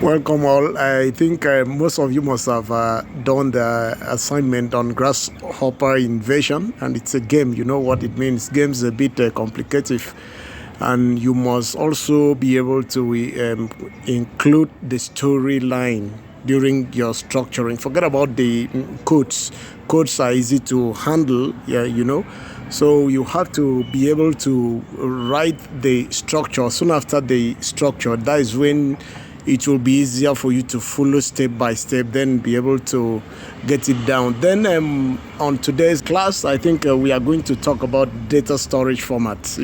Welcome all. I think most of you must have done the assignment on grasshopper invasion, and it's a game. You know what it means. Games a bit complicated, and you must also be able to include the storyline during your structuring. Forget about the codes. Codes are easy to handle. Yeah, So you have to be able to write the structure. Soon after the structure, that is when it will be easier for you to follow step by step, then be able to get it down. Then on today's class, I think we are going to talk about data storage formats,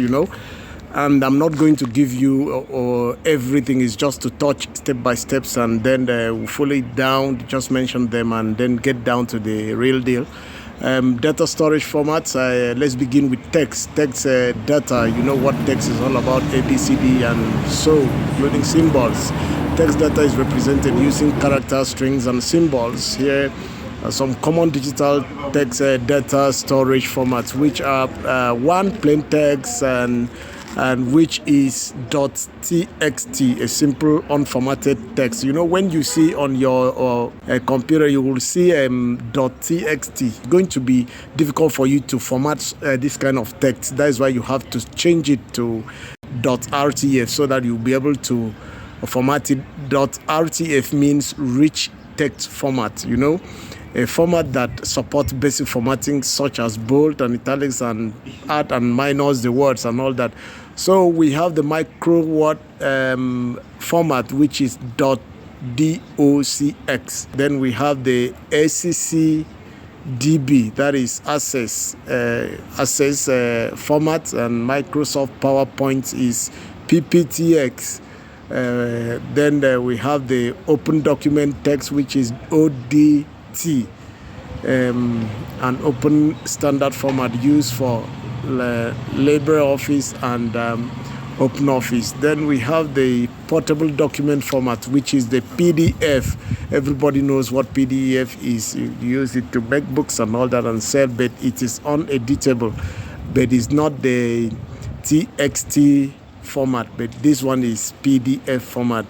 and I'm not going to give you everything. Is just to touch step by steps, and then we'll follow it down, just mention them, and then get down to the real deal. Data storage formats. Let's begin with text. Text data. You know what text is all about: ABCD and so, including symbols. Text data is represented using characters, strings, and symbols. Here are some common digital text data storage formats, which are one, plain text, and which is .txt, a simple unformatted text. When you see on your computer, you will see .txt. It's going to be difficult for you to format this kind of text. That is why you have to change it to .rtf so that you'll be able to format it. .rtf means rich text format, a format that supports basic formatting such as bold and italics and add and minus the words and all that. So we have the micro word format, which is .docx. Then we have the ACC-DB, that is access format, and Microsoft PowerPoint is PPTX. Then we have the open document text, which is ODT, an open standard format used for LibreOffice and OpenOffice. Then we have the portable document format, which is the PDF. Everybody knows what PDF is. You use it to make books and all that and sell, but it is uneditable. But it's not the TXT format, but this one is PDF format,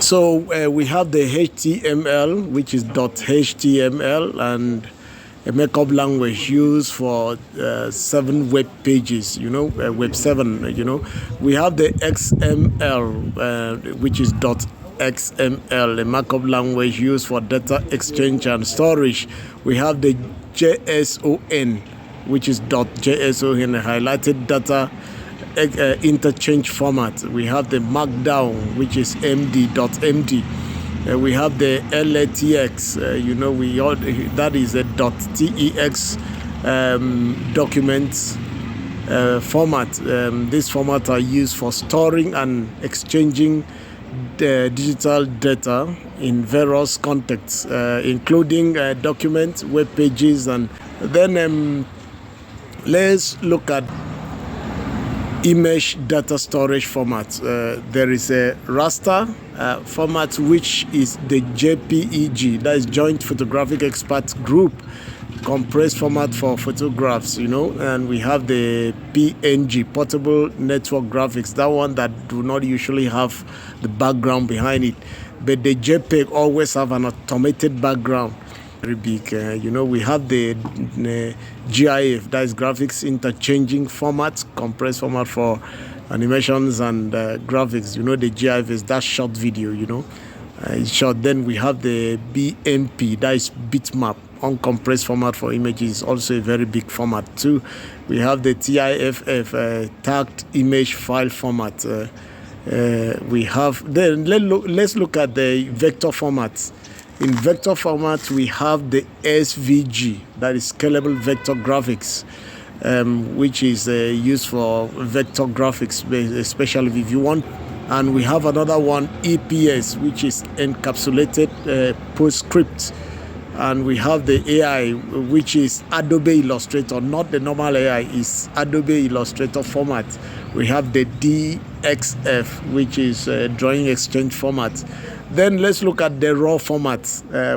So we have the HTML, which is .html, and a markup language used for 7 web pages, web 7, We have the XML, which is .xml, a markup language used for data exchange and storage. We have the JSON, which is .json, a highlighted data interchange format. We have the markdown, which is md.md. We have the LATX, that is a .tex document format. This format are used for storing and exchanging the digital data in various contexts, including documents, web pages, and then let's look at image data storage format. There is a raster format, which is the JPEG, that is Joint Photographic Experts Group, compressed format for photographs, and we have the PNG, portable network graphics, that one that do not usually have the background behind it, but the JPEG always have an automated background. Very big. We have the GIF, that is graphics interchanging format, compressed format for animations and graphics. The GIF is that short video, it's short. Then we have the BMP, that is bitmap, uncompressed format for images, also a very big format too. We have the TIFF, tagged image file format. We have, then let's look at the vector formats. In vector format, we have the SVG, that is scalable vector graphics, which is used for vector graphics, especially if you want. And we have another one, EPS, which is encapsulated PostScript. And we have the AI, which is Adobe Illustrator, not the normal AI, is Adobe Illustrator format. We have the DXF, which is drawing exchange format. Then let's look at the raw format,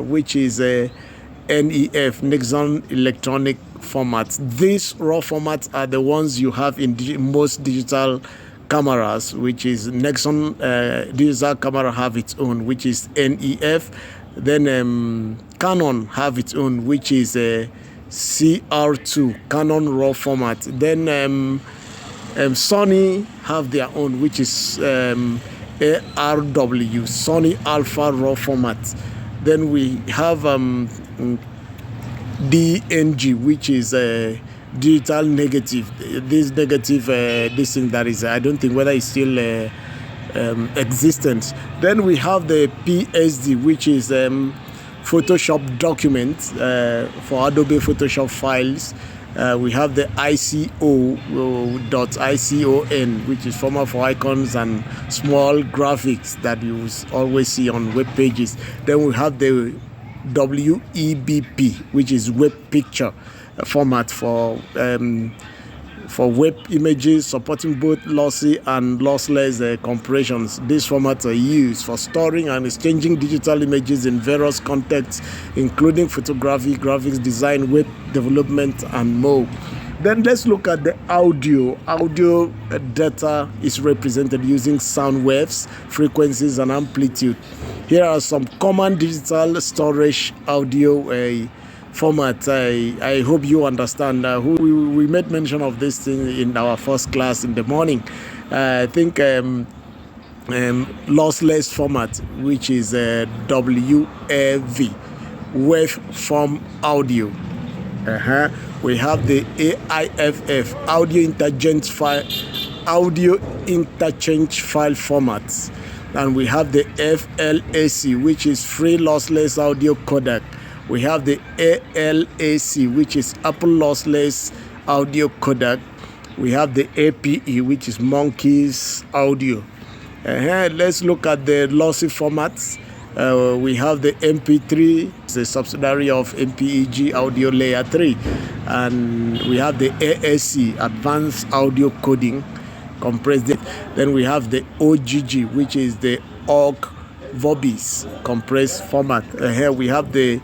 which is NEF, Nexon Electronic formats. These raw formats are the ones you have in most digital cameras, which is Nexon digital camera have its own, which is NEF. Then Canon have its own, which is CR2, Canon RAW format. Then Sony have their own, which is ARW, Sony Alpha RAW format. Then we have DNG, which is digital negative. This negative, this thing that is, I don't think whether it's still existent. Then we have the PSD, which is Photoshop document for Adobe Photoshop files. We have the ICO.ICON, which is format for icons and small graphics that you always see on web pages. Then we have the WEBP, which is web picture format for web images supporting both lossy and lossless compressions. These formats are used for storing and exchanging digital images in various contexts, including photography, graphics design, web development, and more. Then let's look at the audio. Audio data is represented using sound waves, frequencies, and amplitude. Here are some common digital storage audio format. I hope you understand. We made mention of this thing in our first class in the morning. I think lossless format, which is WAV, waveform audio. We have the AIFF, audio interchange file formats, and we have the FLAC, which is free lossless audio codec. We have the ALAC, which is Apple lossless audio codec. We have the APE, which is Monkey's audio. Let's look at the lossy formats. We have the MP3, it's a subsidiary of MPEG audio layer 3. And we have the ASC, advanced audio coding, compressed. Then we have the OGG, which is the OGG Vobis compressed format. Here we have the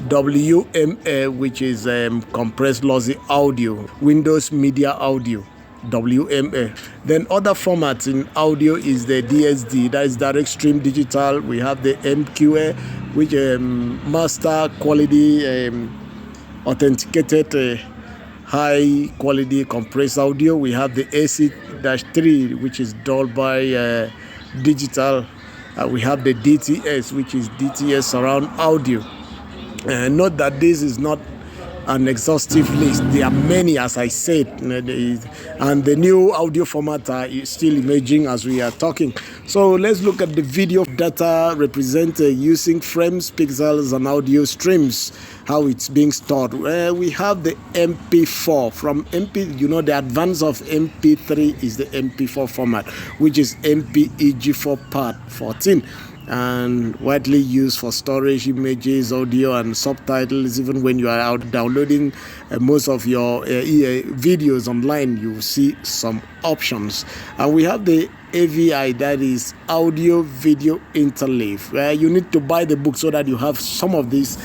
WMA, which is compressed lossy audio, Windows Media Audio, WMA. Then other formats in audio is the DSD, that is direct stream digital. We have the MQA, which master quality authenticated high quality compressed audio. We have the AC-3, which is Dolby digital. We have the DTS, which is DTS surround audio. Note that this is not an exhaustive list. There are many, as I said, and the new audio format are still emerging as we are talking. So let's look at the video data represented using frames, pixels, and audio streams, how it's being stored. We have the MP4 from MP. You know, the advance of MP3 is the MP4 format, which is MPEG4 part 14. And widely used for storage, images, audio, and subtitles. Even when you are out downloading most of your videos online, you see some options. And we have the AVI, that is audio video interleave, where you need to buy the book so that you have some of these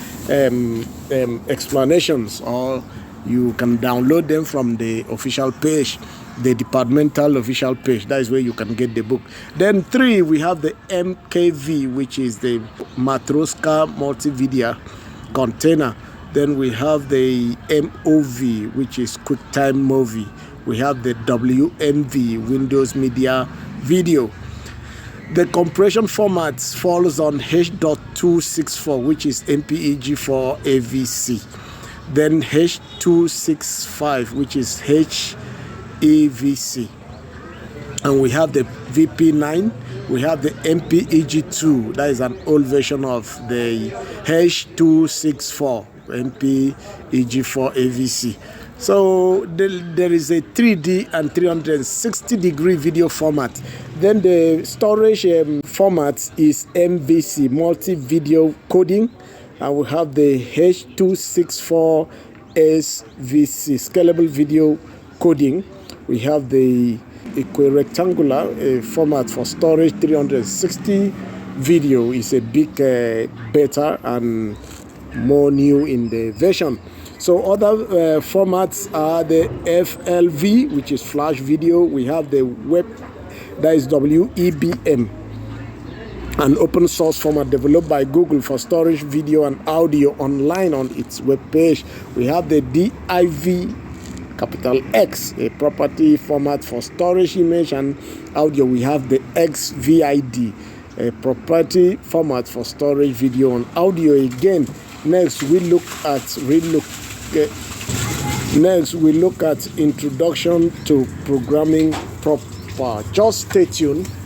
explanations, or you can download them from the official page, the departmental official page. That is where you can get the book. Then 3, we have the MKV, which is the Matroska multimedia container. Then we have the MOV, which is QuickTime Movie. We have the WMV, Windows Media Video. The compression format falls on H.264, which is MPEG4 AVC. Then H.265, which is HEVC. And we have the VP9. We have the MPEG2, that is an old version of the H.264, MPEG4 AVC. So there is a 3D and 360 degree video format. Then the storage format is MVC, multi-video coding. And we have the H.264 SVC, scalable video coding. We have the equirectangular format for storage. 360 video is a big better and more new in the version. So other formats are the FLV, which is flash video. We have the web That is WEBM, an open source format developed by Google for storage video and audio online on its web page. We have the DIV capital X, a property format for storage image and audio. We have the XVI, a property format for storage video and audio again. Next we look at introduction to programming proper. Just stay tuned.